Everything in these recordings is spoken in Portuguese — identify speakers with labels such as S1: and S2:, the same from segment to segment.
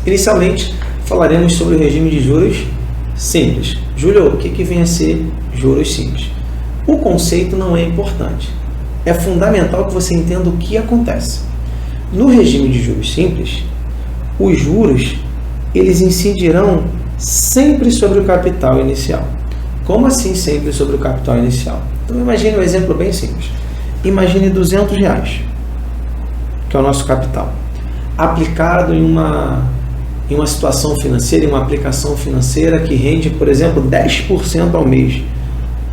S1: Inicialmente, falaremos sobre o regime de juros simples. Júlio, o que vem a ser juros simples? O conceito não é importante. É fundamental que você entenda o que acontece. No regime de juros simples, os juros eles incidirão sempre sobre o capital inicial. Como assim sempre sobre o capital inicial? Então imagine um exemplo bem simples. Imagine R$200, que é o nosso capital, aplicado em uma situação financeira, em uma aplicação financeira que rende, por exemplo, 10% ao mês.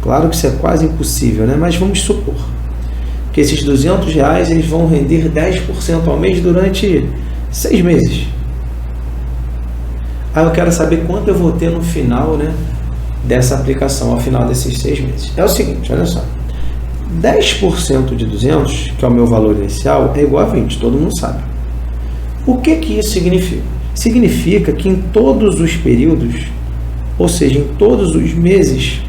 S1: Claro que isso é quase impossível, né? Mas vamos supor que esses R$200 eles vão render 10% ao mês durante 6 meses. Aí eu quero saber quanto eu vou ter no final, né, dessa aplicação, ao final desses 6 meses. É o seguinte, olha só. 10% de 200, que é o meu valor inicial, é igual a 20, todo mundo sabe. O que isso significa? Significa que em todos os períodos, ou seja, em todos os meses,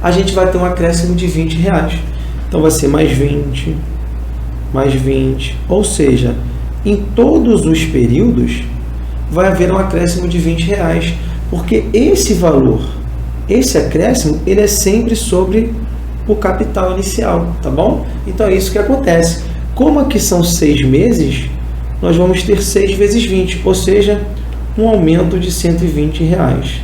S1: a gente vai ter um acréscimo de R$20. Então vai ser mais 20, mais 20, ou seja, em todos os períodos vai haver um acréscimo de R$20, porque esse valor, esse acréscimo, ele é sempre sobre o capital inicial, tá bom? Então é isso que acontece. Como aqui são 6 meses, nós vamos ter 6 vezes 20, ou seja, um aumento de R$120,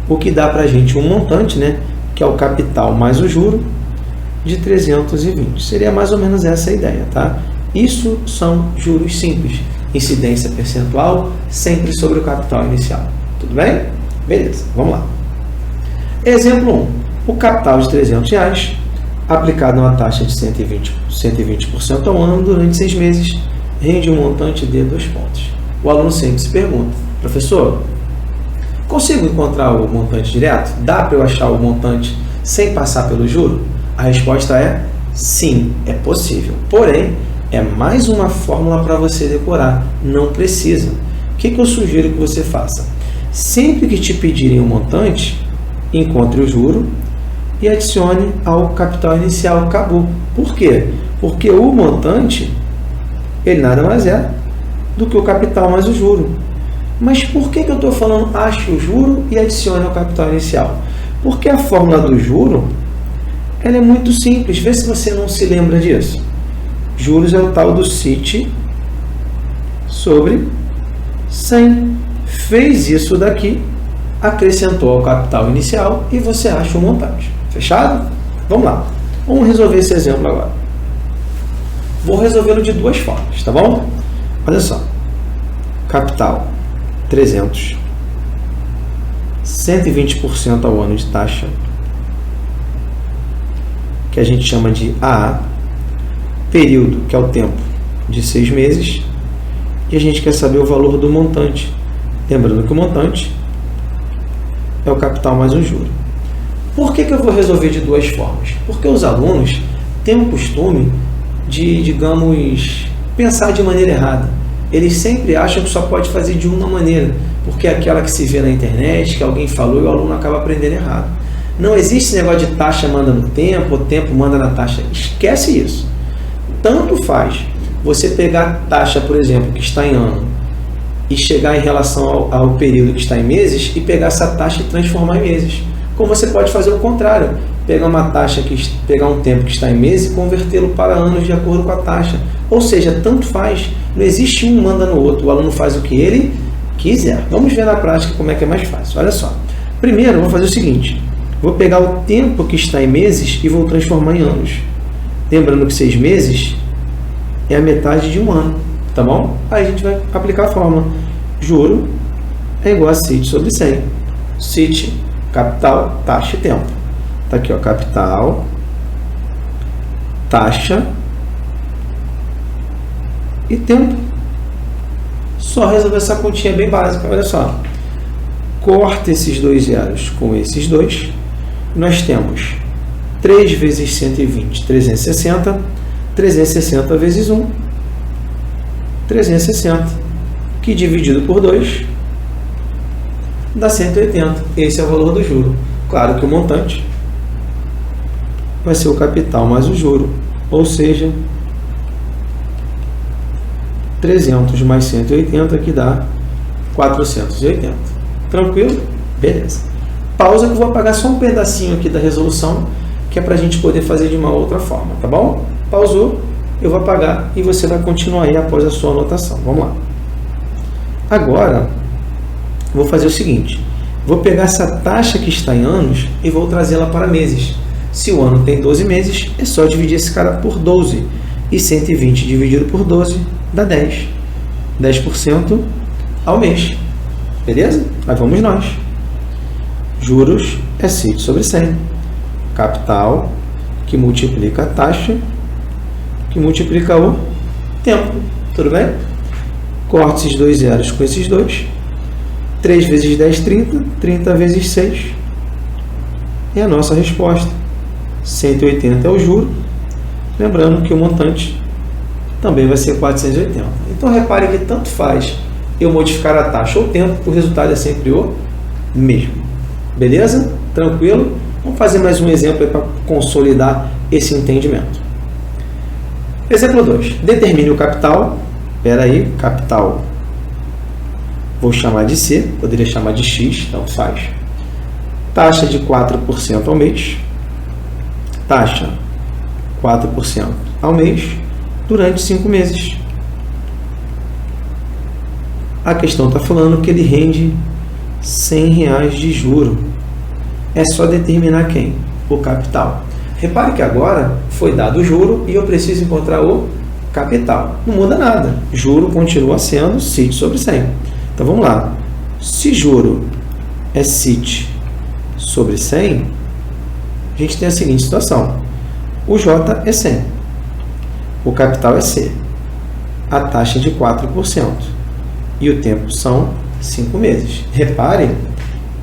S1: o que dá para a gente um montante, né, que é o capital mais o juro, de 320. Seria mais ou menos essa a ideia, tá? Isso são juros simples, incidência percentual sempre sobre o capital inicial. Tudo bem? Beleza, vamos lá. Exemplo 1. O capital de R$300 aplicado a uma taxa de 120% ao ano durante 6 meses rende um montante de 2 pontos. O aluno sempre se pergunta: professor, consigo encontrar o montante direto? Dá para eu achar o montante sem passar pelo juro? A resposta é sim, é possível. Porém, é mais uma fórmula para você decorar. Não precisa. O que eu sugiro que você faça? Sempre que te pedirem um montante, encontre o juro e adicione ao capital inicial. Acabou. Por quê? Porque o montante, ele nada mais é do que o capital mais o juro. Mas por que eu estou falando ache o juro e adicione ao capital inicial? Porque a fórmula do juro, ela é muito simples. Vê se você não se lembra disso. Juros é o tal do CIT sobre 100. Fez isso daqui, acrescentou ao capital inicial e você acha o montante. Fechado? Vamos lá. Vamos resolver esse exemplo agora. Vou resolvê-lo de 2 formas, tá bom? Olha só. Capital 300, 120% ao ano de taxa, que a gente chama de AA, período, que é o tempo, de 6 meses, e a gente quer saber o valor do montante. Lembrando que o montante é o capital mais o juro. Por que eu vou resolver de 2 formas? Porque os alunos têm o costume de, digamos, pensar de maneira errada. Eles sempre acham que só pode fazer de uma maneira, porque é aquela que se vê na internet, que alguém falou e o aluno acaba aprendendo errado. Não existe esse negócio de taxa manda no tempo, o tempo manda na taxa. Esquece isso. Tanto faz você pegar a taxa, por exemplo, que está em ano, e chegar em relação ao período que está em meses, e pegar essa taxa e transformar em meses. Como você pode fazer o contrário, pegar uma taxa, pegar um tempo que está em meses e convertê-lo para anos de acordo com a taxa. Ou seja, tanto faz, não existe um manda no outro, o aluno faz o que ele quiser. Vamos ver na prática como é que é mais fácil. Olha só, primeiro eu vou fazer o seguinte, vou pegar o tempo que está em meses e vou transformar em anos. Lembrando que 6 meses é a metade de um ano, tá bom? Aí a gente vai aplicar a fórmula. Juro é igual a CIT sobre 100. CIT, capital, taxa e tempo. Tá aqui, ó, capital, taxa e tempo. Só resolver essa continha bem básica. Olha só. Corta esses 2 zeros com esses 2. Nós temos 3 vezes 120, 360. 360 vezes 1, 360, que dividido por 2 dá 180. Esse é o valor do juro. Claro que o montante vai ser o capital mais o juro, ou seja, 300 mais 180, que dá 480. Tranquilo? Beleza. Pausa que eu vou apagar só um pedacinho aqui da resolução, que é para a gente poder fazer de uma outra forma, tá bom? Pausou, eu vou apagar e você vai continuar aí após a sua anotação. Vamos lá. Agora, vou fazer o seguinte. Vou pegar essa taxa que está em anos e vou trazê-la para meses. Se o ano tem 12 meses, é só dividir esse cara por 12. E 120 dividido por 12 dá 10. 10% ao mês. Beleza? Aí vamos nós. Juros é CIT sobre 100. Capital, que multiplica a taxa, que multiplica o tempo. Tudo bem? Corte esses dois zeros com esses dois. 3 vezes 10, 30. 30 vezes 6. É a nossa resposta. 180 é o juro. Lembrando que o montante também vai ser 480. Então, repare que tanto faz eu modificar a taxa ou o tempo, o resultado é sempre o mesmo. Beleza? Tranquilo? Vamos fazer mais um exemplo para consolidar esse entendimento. Exemplo 2. Determine o capital. Espera aí, capital. Vou chamar de C, poderia chamar de X, então faz. Taxa de 4% ao mês. Taxa 4% ao mês durante 5 meses. A questão está falando que ele rende R$100 de juro. É só determinar quem? O capital. Repare que agora foi dado o juro e eu preciso encontrar o capital. Não muda nada. Juro continua sendo CIT sobre 100. Então vamos lá. Se juro é CIT sobre 100, a gente tem a seguinte situação. O J é 100. O capital é C. A taxa é de 4%. E o tempo são 5 meses. Reparem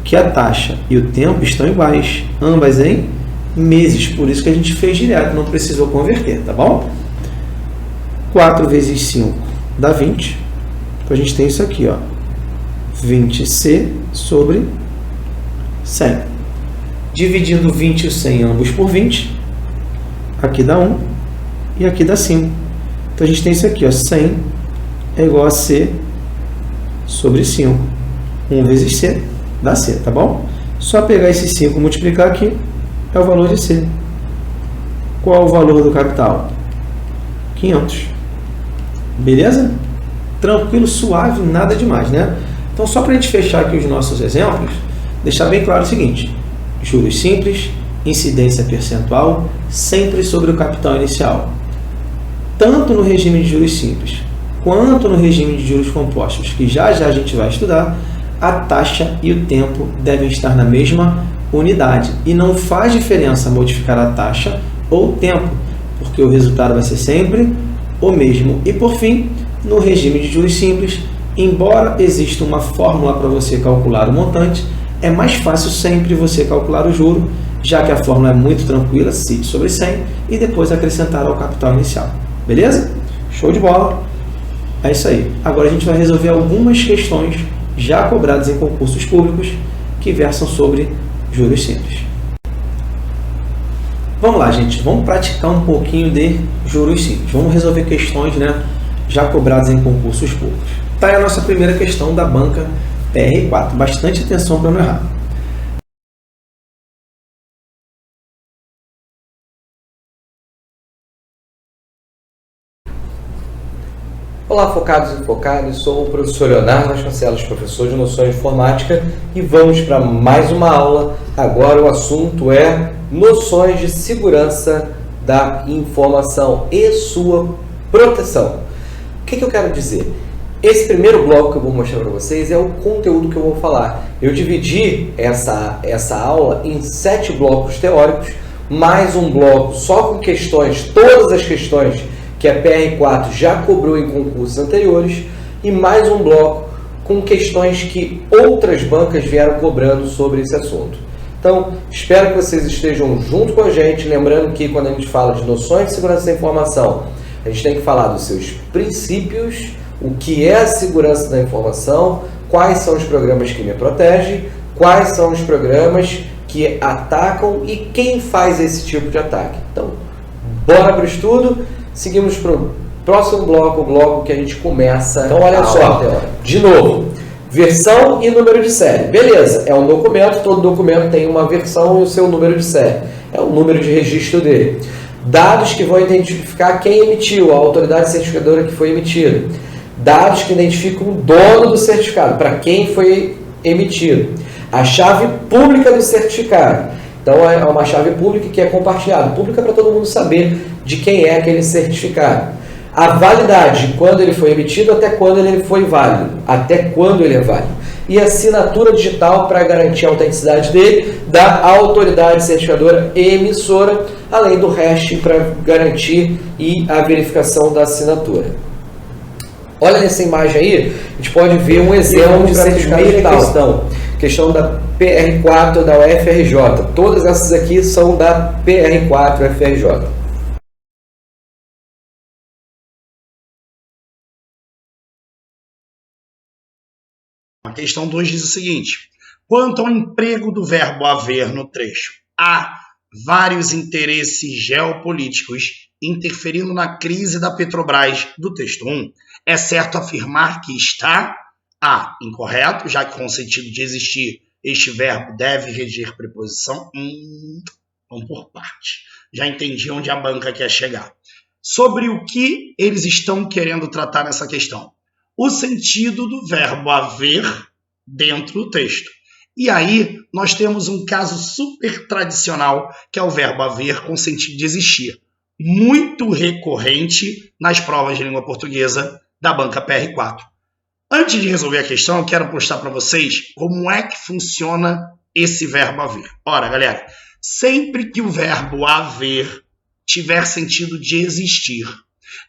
S1: que a taxa e o tempo estão iguais. Ambas em meses. Por isso que a gente fez direto. Não precisou converter, tá bom? 4 vezes 5 dá 20. Então a gente tem isso aqui, ó. 20C sobre 100. Dividindo 20 e o 100 ambos por 20. Aqui dá 1 e aqui dá 5. Então a gente tem isso aqui, ó. 100 é igual a C sobre 5. 1 vezes C dá C, tá bom? Só pegar esse 5 e multiplicar aqui é o valor de C. Qual é o valor do capital? 500. Beleza? Tranquilo, suave, nada demais, né? Então, só para a gente fechar aqui os nossos exemplos, deixar bem claro o seguinte: juros simples, incidência percentual, sempre sobre o capital inicial. Tanto no regime de juros simples, quanto no regime de juros compostos, que já já a gente vai estudar, a taxa e o tempo devem estar na mesma unidade. E não faz diferença modificar a taxa ou o tempo, porque o resultado vai ser sempre o mesmo. E por fim, no regime de juros simples, embora exista uma fórmula para você calcular o montante, é mais fácil sempre você calcular o juro, já que a fórmula é muito tranquila, CIT sobre 100, e depois acrescentar ao capital inicial. Beleza? Show de bola! É isso aí. Agora a gente vai resolver algumas questões já cobradas em concursos públicos que versam sobre juros simples. Vamos lá, gente. Vamos praticar um pouquinho de juros simples. Vamos resolver questões, né, já cobradas em concursos públicos. Tá aí a nossa primeira questão da banca PR4. Bastante atenção para não errar.
S2: Olá, focados e focadas, sou o professor Leonardo Vasconcelos, professor de Noções de Informática, e vamos para mais uma aula. Agora o assunto é Noções de Segurança da Informação e sua proteção. O que eu quero dizer? Esse primeiro bloco que eu vou mostrar para vocês é o conteúdo que eu vou falar. Eu dividi essa aula em 7 blocos teóricos, mais um bloco só com questões, todas as questões que a PR4 já cobrou em concursos anteriores, e mais um bloco com questões que outras bancas vieram cobrando sobre esse assunto. Então, espero que vocês estejam junto com a gente, lembrando que quando a gente fala de noções de segurança da informação, a gente tem que falar dos seus princípios, o que é a segurança da informação, quais são os programas que me protegem, quais são os programas que atacam e quem faz esse tipo de ataque. Então, bora para o estudo. Seguimos para o Próximo bloco, o bloco que a gente começa. Então, olha só, de novo, versão e número de série. Beleza, é um documento, todo documento tem uma versão e o seu número de série. É o número de registro dele. Dados que vão identificar quem emitiu, a autoridade certificadora que foi emitida. Dados que identificam o dono do certificado, para quem foi emitido. A chave pública do certificado. Então, é uma chave pública que é compartilhada. Pública para todo mundo saber de quem é aquele certificado. A validade, quando ele foi emitido, até quando ele foi válido. Até quando ele é válido. E a assinatura digital para garantir a autenticidade dele da autoridade certificadora emissora, além do hash para garantir e a verificação da assinatura. Olha nessa imagem aí, a gente pode ver um exemplo de certificado digital. Questão da PR4 da UFRJ. Todas essas aqui são da PR4 UFRJ.
S3: A questão 2 diz o seguinte: quanto ao emprego do verbo haver no trecho, há vários interesses geopolíticos interferindo na crise da Petrobras do texto 1. É certo afirmar que está A, incorreto, já que com o sentido de existir, este verbo deve reger preposição. Vamos por parte. Já entendi onde a banca quer chegar. Sobre o que eles estão querendo tratar nessa questão? O sentido do verbo haver dentro do texto. E aí nós temos um caso super tradicional, que é o verbo haver com sentido de existir. Muito recorrente nas provas de língua portuguesa da banca PR4. Antes de resolver a questão, eu quero mostrar para vocês como é que funciona esse verbo haver. Ora, galera, sempre que o verbo haver tiver sentido de existir,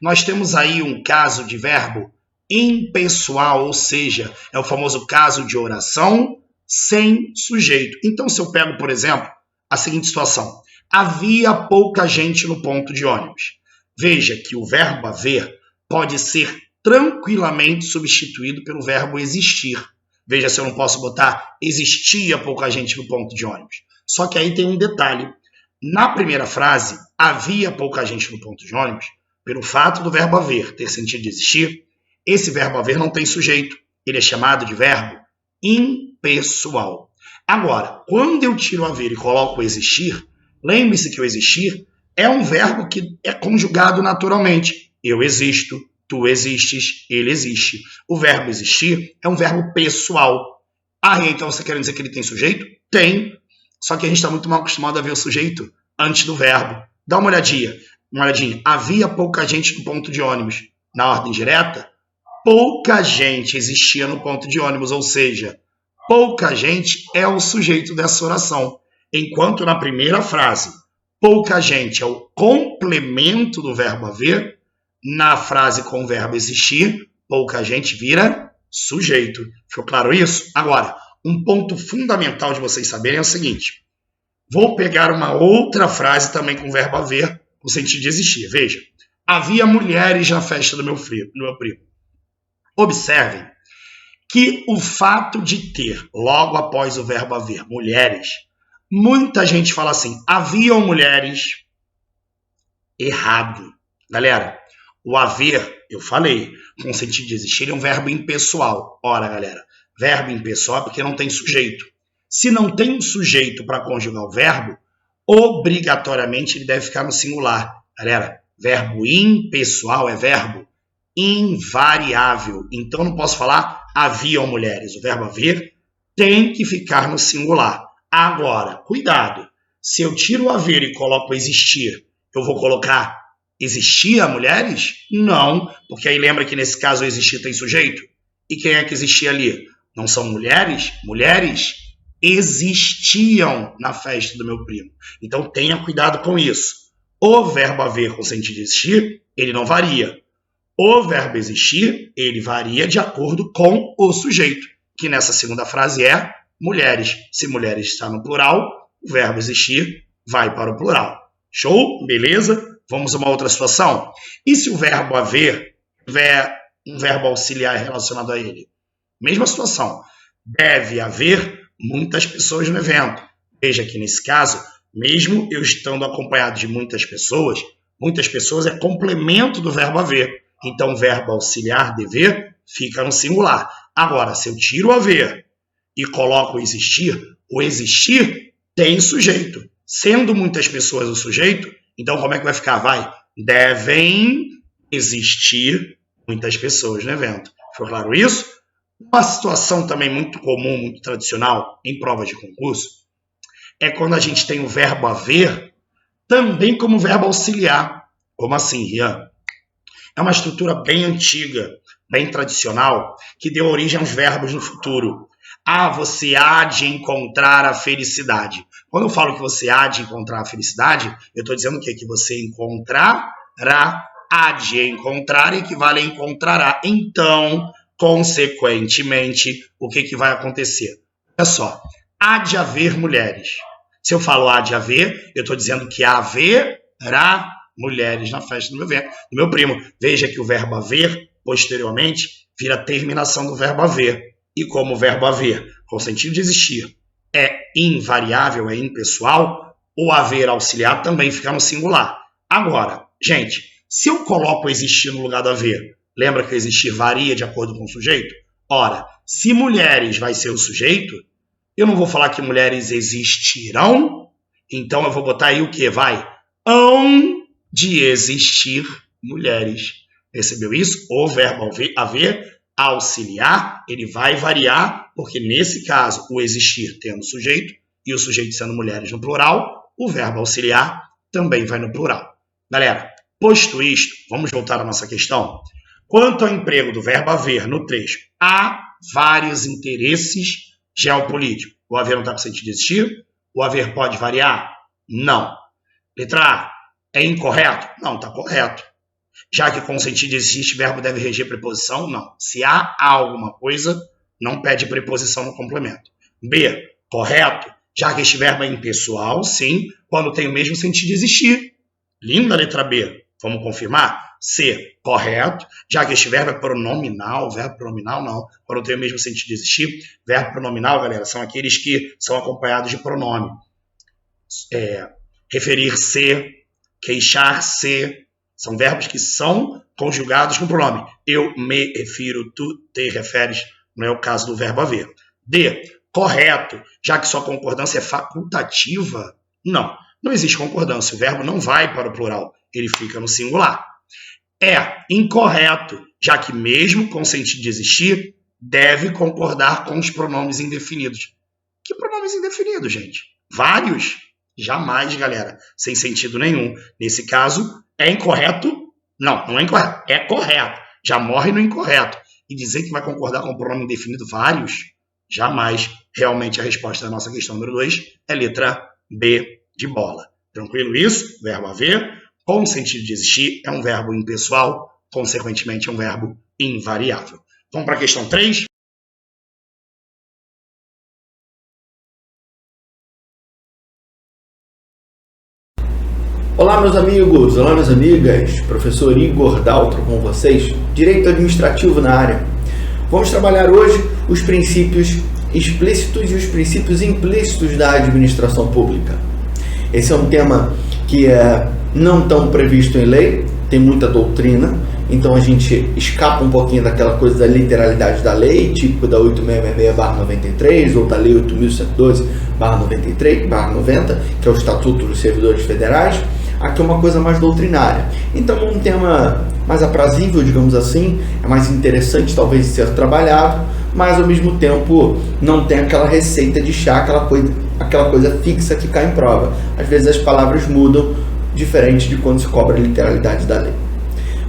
S3: nós temos aí um caso de verbo impessoal, ou seja, é o famoso caso de oração sem sujeito. Então, se eu pego, por exemplo, a seguinte situação: havia pouca gente no ponto de ônibus. Veja que o verbo haver pode ser tranquilamente substituído pelo verbo existir. Veja se eu não posso botar existia pouca gente no ponto de ônibus. Só que aí tem um detalhe. Na primeira frase, havia pouca gente no ponto de ônibus, pelo fato do verbo haver ter sentido de existir, esse verbo haver não tem sujeito. Ele é chamado de verbo impessoal. Agora, quando eu tiro o haver e coloco o existir, lembre-se que o existir é um verbo que é conjugado naturalmente. Eu existo, tu existes, ele existe. O verbo existir é um verbo pessoal. Ah, então você quer dizer que ele tem sujeito? Tem. Só que a gente está muito mal acostumado a ver o sujeito antes do verbo. Dá uma olhadinha. Havia pouca gente no ponto de ônibus. Na ordem direta, pouca gente existia no ponto de ônibus, ou seja, pouca gente é o sujeito dessa oração. Enquanto na primeira frase, pouca gente é o complemento do verbo haver, na frase com o verbo existir, pouca gente vira sujeito. Ficou claro isso? Agora, um ponto fundamental de vocês saberem é o seguinte: vou pegar uma outra frase também com o verbo haver, no sentido de existir. Veja, havia mulheres na festa do meu primo. Observem que o fato de ter, logo após o verbo haver, mulheres, muita gente fala assim: haviam mulheres. Errado. Galera, o haver, eu falei, com o sentido de existir, é um verbo impessoal. Ora, galera, verbo impessoal é porque não tem sujeito. Se não tem um sujeito para conjugar o verbo, obrigatoriamente ele deve ficar no singular. Galera, verbo impessoal é verbo invariável. Então, não posso falar haviam mulheres. O verbo haver tem que ficar no singular. Agora, cuidado. Se eu tiro o haver e coloco existir, eu vou colocar existia mulheres? Não, porque aí lembra que nesse caso o existir tem sujeito. E quem é que existia ali? Não são mulheres? Mulheres existiam na festa do meu primo. Então, tenha cuidado com isso. O verbo haver com sentido de existir, ele não varia. O verbo existir, ele varia de acordo com o sujeito, que nessa segunda frase é mulheres. Se mulheres está no plural, o verbo existir vai para o plural. Show? Beleza? Vamos a uma outra situação? E se o verbo haver tiver um verbo auxiliar relacionado a ele? Mesma situação. Deve haver muitas pessoas no evento. Veja que nesse caso, mesmo eu estando acompanhado de muitas pessoas é complemento do verbo haver. Então, o verbo auxiliar, dever, fica no singular. Agora, se eu tiro o haver e coloco o existir tem sujeito. Sendo muitas pessoas o sujeito, então como é que vai ficar? Devem existir muitas pessoas no evento. Ficou claro isso? Uma situação também muito comum, muito tradicional em provas de concurso, é quando a gente tem o verbo haver também como verbo auxiliar. Como assim, Rian? É uma estrutura bem antiga, bem tradicional, que deu origem aos verbos no futuro. Você há de encontrar a felicidade. Quando eu falo que você há de encontrar a felicidade, eu estou dizendo o quê? Que você encontrará. Há de encontrar equivale a encontrará. Então, consequentemente, o que vai acontecer? Olha só, há de haver mulheres. Se eu falo há de haver, eu estou dizendo que haverá mulheres na festa do meu primo. Veja que o verbo haver, posteriormente, vira a terminação do verbo haver. E como o verbo haver, com sentido de existir, é invariável, é impessoal, o haver auxiliar também fica no singular. Agora, gente, se eu coloco existir no lugar do haver, lembra que o existir varia de acordo com o sujeito? Ora, se mulheres vai ser o sujeito, eu não vou falar que mulheres existirão, então eu vou botar aí o quê? Hão de existir mulheres. Percebeu isso? O verbo haver auxiliar, ele vai variar, porque nesse caso, o existir tendo sujeito, e o sujeito sendo mulheres no plural, o verbo auxiliar também vai no plural. Galera, posto isto, vamos voltar à nossa questão. Quanto ao emprego do verbo haver no trecho, há vários interesses geopolíticos. O haver não está com sentido de existir? O haver pode variar? Não. Letra A, é incorreto? Não, está correto. Já que com sentido de existir, o verbo deve reger preposição? Não. Se há alguma coisa, não pede preposição no complemento. B, correto. Já que este verbo é impessoal, sim, quando tem o mesmo sentido de existir. Linda a letra B. Vamos confirmar? C, correto. Já que este verbo é pronominal, verbo pronominal não, quando tem o mesmo sentido de existir. Verbo pronominal, galera, são aqueles que são acompanhados de pronome. Referir-se, queixar-se, são verbos que são conjugados com pronome. Eu me refiro, tu te referes, não é o caso do verbo haver. D, correto. Já que sua concordância é facultativa, não existe concordância. O verbo não vai para o plural, ele fica no singular. É incorreto, já que mesmo com sentido de existir, deve concordar com os pronomes indefinidos. Que pronomes indefinidos, gente? Vários? Jamais, galera. Sem sentido nenhum. Nesse caso, é incorreto? Não é incorreto. É correto. Já morre no incorreto. E dizer que vai concordar com o pronome indefinido vários? Jamais. Realmente a resposta da nossa questão número 2 é letra B de bola. Tranquilo isso? Verbo haver, com sentido de existir, é um verbo impessoal, consequentemente é um verbo invariável. Vamos para a questão 3?
S1: Olá, meus amigos, olá, minhas amigas, professor Igor Daltro com vocês, Direito Administrativo na área. Vamos trabalhar hoje os princípios explícitos e os princípios implícitos da administração pública. Esse é um tema que é não tão previsto em lei, tem muita doutrina, então a gente escapa um pouquinho daquela coisa da literalidade da lei, tipo da 8666/93 ou da lei 81.112/93/90, que é o Estatuto dos Servidores Federais. Aqui é uma coisa mais doutrinária. Então é um tema mais aprazível, digamos assim, é mais interessante talvez de ser trabalhado, mas ao mesmo tempo não tem aquela receita de chá, aquela coisa fixa que cai em prova. Às vezes as palavras mudam, diferente de quando se cobra a literalidade da lei.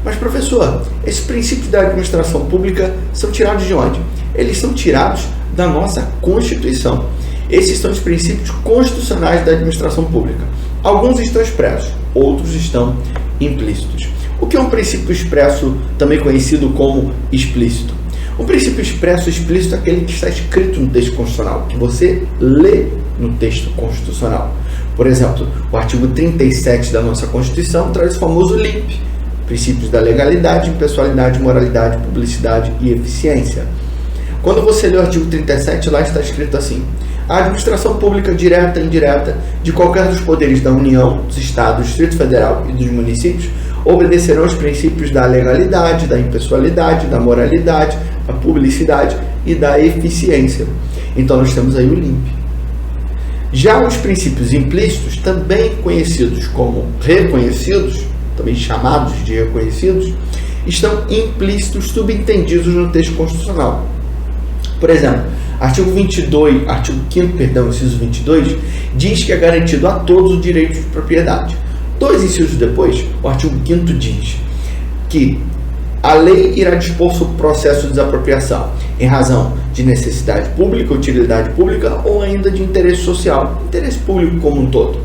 S1: Mas, professor, esses princípios da administração pública são tirados de onde? Eles são tirados da nossa Constituição. Esses são os princípios constitucionais da administração pública. Alguns estão expressos, outros estão implícitos. O que é um princípio expresso, também conhecido como explícito? O princípio expresso explícito é aquele que está escrito no texto constitucional, que você lê no texto constitucional. Por exemplo, o artigo 37 da nossa Constituição traz o famoso LIMP, princípios da legalidade, impessoalidade, moralidade, publicidade e eficiência. Quando você lê o artigo 37, lá está escrito assim: a administração pública direta e indireta de qualquer dos poderes da União, dos Estados, do Distrito Federal e dos municípios obedecerão aos princípios da legalidade, da impessoalidade, da moralidade, da publicidade e da eficiência. Então nós temos aí o LIMP. Já os princípios implícitos, também conhecidos como reconhecidos, também chamados de reconhecidos, estão implícitos, subentendidos no texto constitucional. Por exemplo, artigo 5º, inciso 22, diz que é garantido a todos o direito de propriedade. 2 incisos depois, o artigo 5º diz que a lei irá dispor sobre o processo de desapropriação em razão de necessidade pública, utilidade pública ou ainda de interesse social, interesse público como um todo,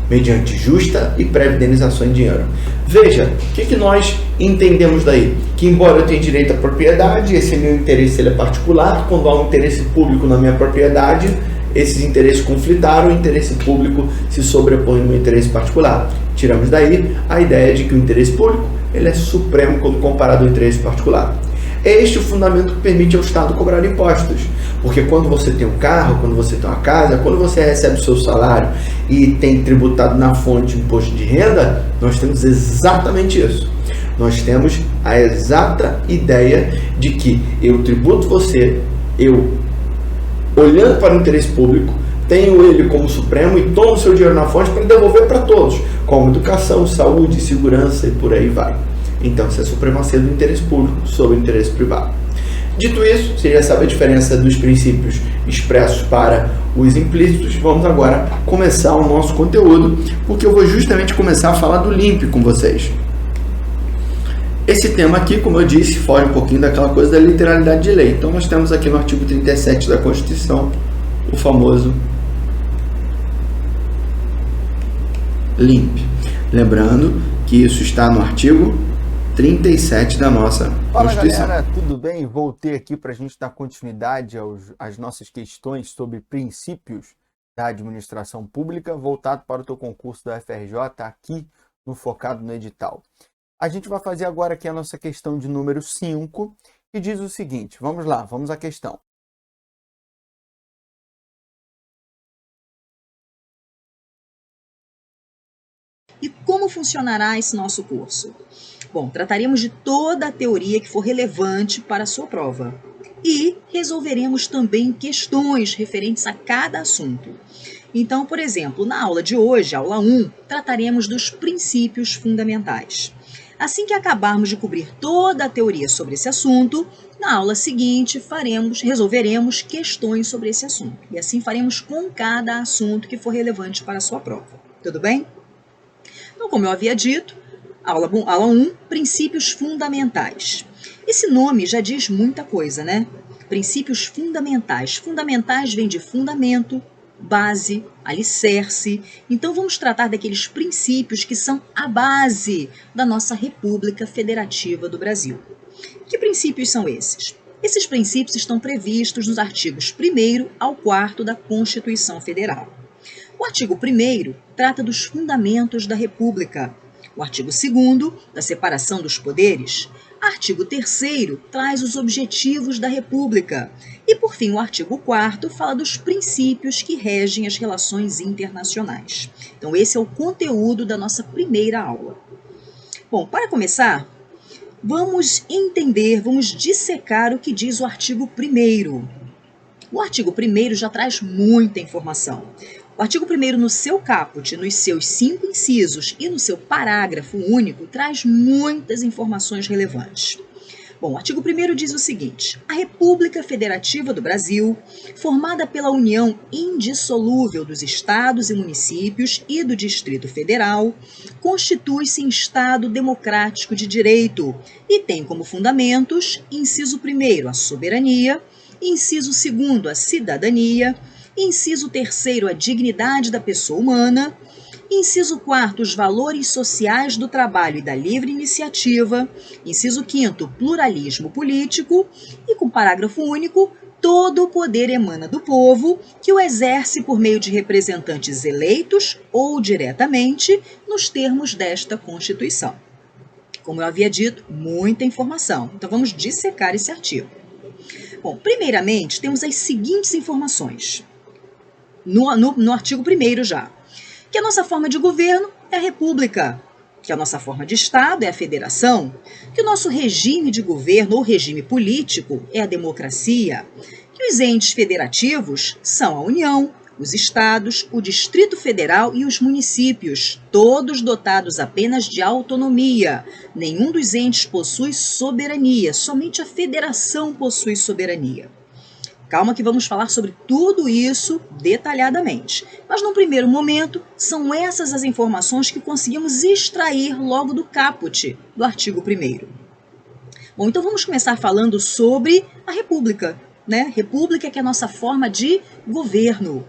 S1: mediante justa e prévia indenização em dinheiro. Veja, o que nós entendemos daí? Que embora eu tenha direito à propriedade, esse meu interesse ele é particular, quando há um interesse público na minha propriedade, esses interesses conflitaram, o interesse público se sobrepõe no interesse particular. Tiramos daí a ideia de que o interesse público ele é supremo quando comparado ao interesse particular. É este o fundamento que permite ao Estado cobrar impostos. Porque quando você tem um carro, quando você tem uma casa, quando você recebe o seu salário e tem tributado na fonte imposto de renda, nós temos exatamente isso. Nós temos a exata ideia de que eu tributo você, eu, olhando para o interesse público, tenho ele como supremo e tomo o seu dinheiro na fonte para devolver para todos, como educação, saúde, segurança e por aí vai. Então, isso é a supremacia do interesse público sobre o interesse privado. Dito isso, você já sabe a diferença dos princípios expressos para os implícitos. Vamos agora começar o nosso conteúdo, porque eu vou justamente começar a falar do LIMP com vocês. Esse tema aqui, como eu disse, foge um pouquinho daquela coisa da literalidade de lei. Então, nós temos aqui no artigo 37 da Constituição o famoso LIMP. Lembrando que isso está no artigo 37 da nossa Constituição.
S4: Fala galera, tudo bem? Voltei aqui para a gente dar continuidade às nossas questões sobre princípios da administração pública, voltado para o teu concurso da FRJ, aqui no Focado no Edital. A gente vai fazer agora aqui a nossa questão de número 5, que diz o seguinte, vamos lá, vamos à questão.
S5: E como funcionará esse nosso curso? Bom, trataremos de toda a teoria que for relevante para a sua prova. E resolveremos também questões referentes a cada assunto. Então, por exemplo, na aula de hoje, aula 1, trataremos dos princípios fundamentais. Assim que acabarmos de cobrir toda a teoria sobre esse assunto, na aula seguinte resolveremos questões sobre esse assunto. E assim faremos com cada assunto que for relevante para a sua prova. Tudo bem? Então, como eu havia dito, aula 1, princípios fundamentais. Esse nome já diz muita coisa, né? Princípios fundamentais. Fundamentais vem de fundamento, base, alicerce. Então, vamos tratar daqueles princípios que são a base da nossa República Federativa do Brasil. Que princípios são esses? Esses princípios estão previstos nos artigos 1º ao 4º da Constituição Federal. O artigo 1º trata dos fundamentos da República. O artigo 2º, da separação dos poderes. Artigo 3º traz os objetivos da República. E, por fim, o artigo 4º fala dos princípios que regem as relações internacionais. Então, esse é o conteúdo da nossa primeira aula. Bom, para começar, vamos dissecar o que diz o artigo 1º. O artigo 1º já traz muita informação. O artigo 1º, no seu caput, nos seus 5 incisos e no seu parágrafo único, traz muitas informações relevantes. Bom, o artigo 1º diz o seguinte: a República Federativa do Brasil, formada pela união indissolúvel dos estados e municípios e do Distrito Federal, constitui-se em Estado democrático de direito e tem como fundamentos, inciso 1º, a soberania, inciso 2º, a cidadania, inciso 3º, a dignidade da pessoa humana, inciso 4º, os valores sociais do trabalho e da livre iniciativa, inciso 5º, pluralismo político, e com parágrafo único, todo o poder emana do povo, que o exerce por meio de representantes eleitos ou diretamente, nos termos desta Constituição. Como eu havia dito, muita informação. Então vamos dissecar esse artigo. Bom, primeiramente, temos as seguintes informações. No artigo 1º já, que a nossa forma de governo é a república. que a nossa forma de Estado é a federação, que o nosso regime de governo ou regime político é a democracia, que os entes federativos são a União, os estados, o Distrito Federal e os municípios, todos dotados apenas de autonomia. Nenhum dos entes possui soberania, somente a federação possui soberania. Calma que vamos falar sobre tudo isso detalhadamente. Mas num primeiro momento, são essas as informações que conseguimos extrair logo do caput do artigo 1º. Bom, então vamos começar falando sobre a República, né? República que é a nossa forma de governo.